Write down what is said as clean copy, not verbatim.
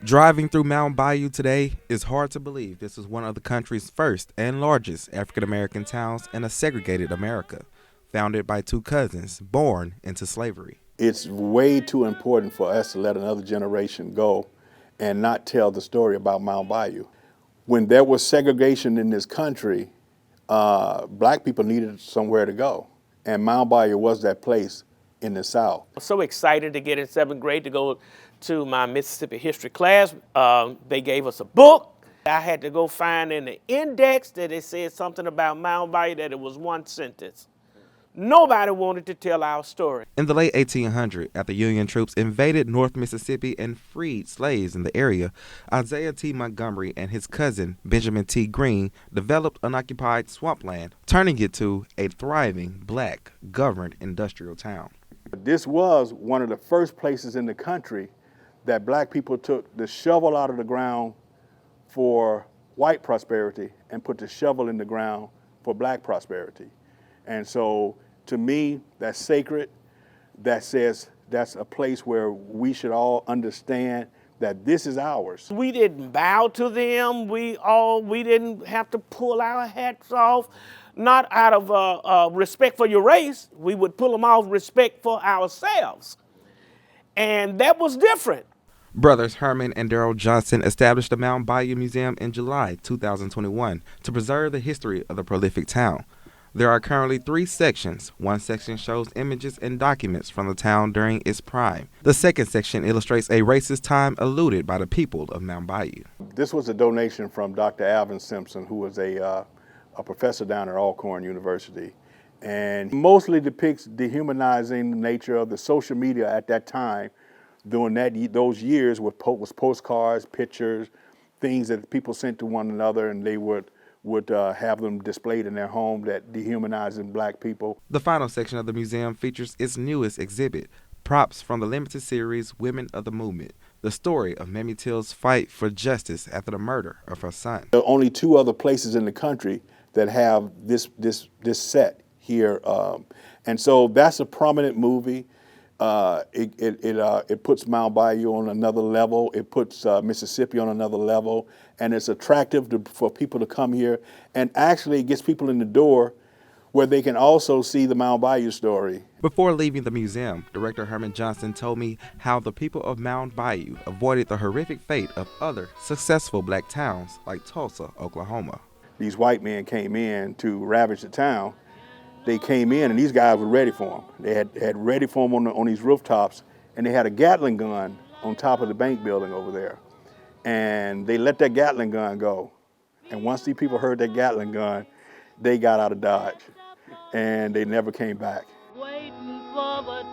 Driving through Mound Bayou today is hard to believe this is one of the country's first and largest African American towns in a segregated America, founded by two cousins born into slavery. It's way too important for us to let another generation go and not tell the story about Mount Bayou. When there was segregation in this country, black people needed somewhere to go. And Mount Bayou was that place in the South. I was so excited to get in 7th grade to go to my Mississippi history class. They gave us a book. I had to go find in the index that it said something about Mount Bayou, that it was one sentence. Nobody wanted to tell our story. In the late 1800s, after Union troops invaded North Mississippi and freed slaves in the area, Isaiah T. Montgomery and his cousin Benjamin T. Green developed unoccupied swampland, turning it to a thriving black governed industrial town. This was one of the first places in the country that black people took the shovel out of the ground for white prosperity and put the shovel in the ground for black prosperity. And so to me, that's sacred. That says that's a place where we should all understand that this is ours. We didn't bow to them. We didn't have to pull our hats off, not out of respect for your race. We would pull them off respect for ourselves. And that was different. Brothers Herman and Darrell Johnson established the Mound Bayou Museum in July 2021 to preserve the history of the prolific town. There are currently 3 sections. One section shows images and documents from the town during its prime. The second section illustrates a racist time eluded by the people of Mound Bayou. This was a donation from Dr. Alvin Simpson, who was a professor down at Alcorn University, and mostly depicts dehumanizing the nature of the social media at that time. During those years was postcards, pictures, things that people sent to one another, and they would have them displayed in their home, that dehumanizing black people. The final section of the museum features its newest exhibit, props from the limited series Women of the Movement, the story of Mamie Till's fight for justice after the murder of her son. There are only 2 other places in the country that have this set here, and so that's a prominent movie. It puts Mount Bayou on another level. It puts Mississippi on another level, and it's attractive for people to come here, and actually it gets people in the door where they can also see the Mount Bayou story. Before leaving the museum, Director Herman Johnson told me how the people of Mound Bayou avoided the horrific fate of other successful black towns like Tulsa, Oklahoma. These white men came in to ravage the town. They came in and these guys were ready for them. They had ready for them on these rooftops, and they had a Gatling gun on top of the bank building over there. And they let that Gatling gun go. And once these people heard that Gatling gun, they got out of Dodge, and they never came back. Waiting for the